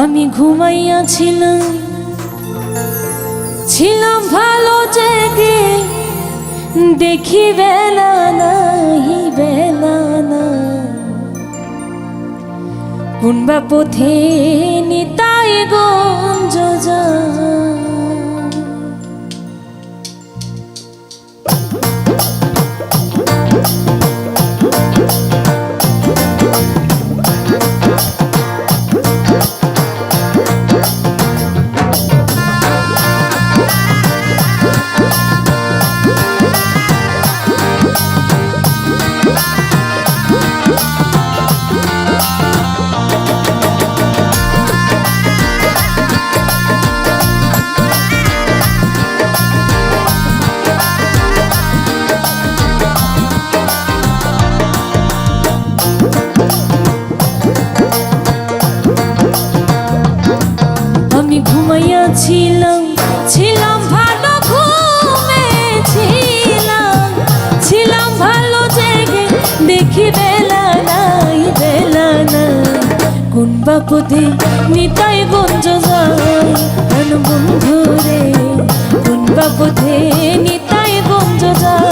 আমি ঘুমাইয়াছিলাম, ছিলাম ভালো জেগে, দেখি বেলা নাই বেলা না, কোন বা পথে নিতাই গঞ্জ যা। ছিলাম ছিলাম ভালো ঘুমেছিলাম, ছিলাম ভালো জেগে, দেখি বেলা নাই বেলা না, কোন বা পথে নিতাই গঞ্জ যায়। প্রাণ বন্ধু রে, কোন বা পথে নিতাই গঞ্জ যায়।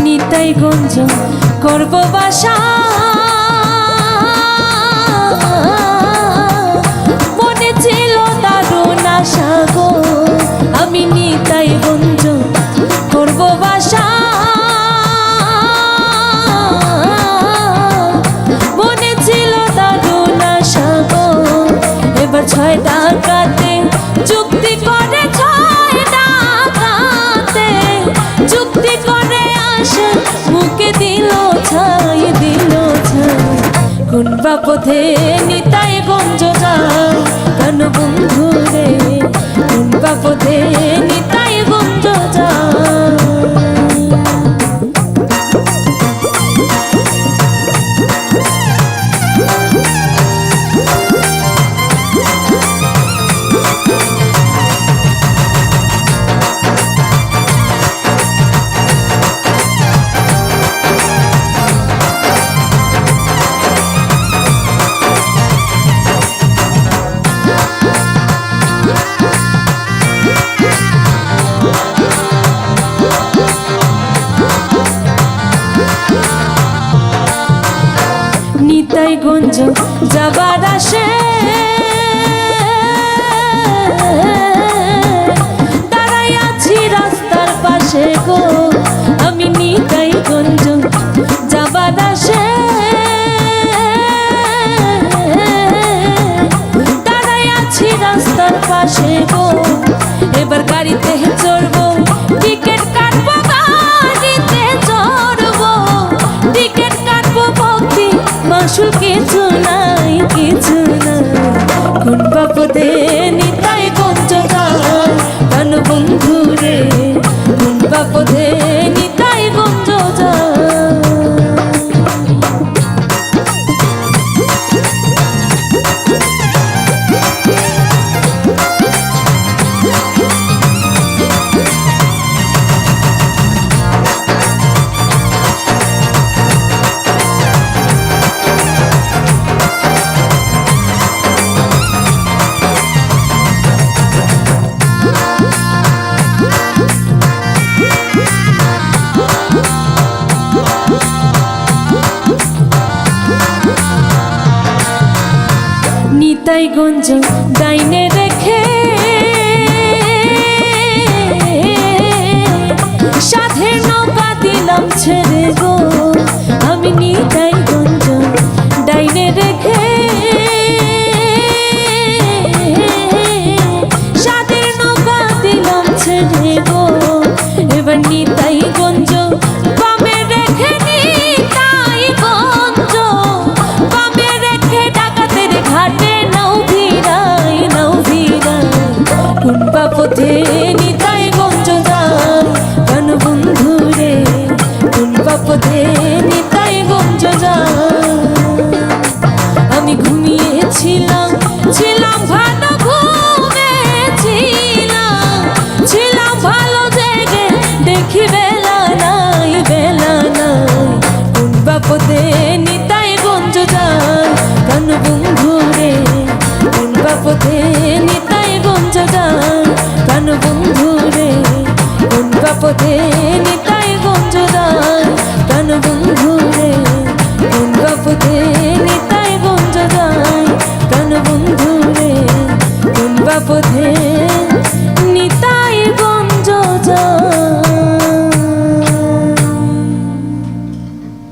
নিতাই গঞ্জ করব বাসা, মনে ছিল দারুণ আশা গো, আমি নিতাই গঞ্জ করব বাসা, মনে ছিল দারুণ আশা গো। এবার 6 ডাকাতে চুক্তি করে, 6 ডাকাতে চুক্তি করে মুখে দিল ছাই দিল ছাই, কোন বা পথে নিতাই গঞ্জ যায়। কেন বন্ধু রে, কোন বা পথে নিতাই গঞ্জ যায়। নিতাই গঞ্জ যাবার আসে, দাঁড়াই আছি রাস্তার পাশে গো, আমি নিতাই গঞ্জ যাবার আসে, দাঁড়াই আছি রাস্তার পাশে গো। এবার গাড়িতে চড়বো, টিকিট কাটবো, গাড়িতে চড়বো, টিকিট কাটবো, ভক্তি মাসুল কিছু নাই কিছু নাই, কোন বা পথে নিতাই গঞ্জ যায়। প্রাণ বন্ধু রে, কোন বা পথে নিতাই গঞ্জ যায়। নিতাই গঞ্জ ডাইনে রেখে, সাধের নৌকা দিলাম ছেড়ে গো, আমি নিতাই গঞ্জ ডাইনে রেখে, সাধের নৌকা ছেড়ে গো এবার নিতাই গঞ্জ বামে রেখে নিতাই গঞ্জ বামে রেখে ডাকাতের ঘাটে নাও ভিড়াই কোন বাপথে নিতাই গঞ্জ যায় প্রাণ বন্ধু রে কোন বাপথে নিতাই গঞ্জ যায় আমি ঘুমিয়েছিলাম ছিলাম ভালো ঘুমেছিলাম ছিলাম ভালো জেগে দেখি বেলা নাই কোন বাপদে নিতাই গঞ্জ যায় প্রাণ বন্ধু রে কোন বাপদে নিতাই গঞ্জ যায় প্রাণ বন্ধু রে কোন বাপদে নিতাই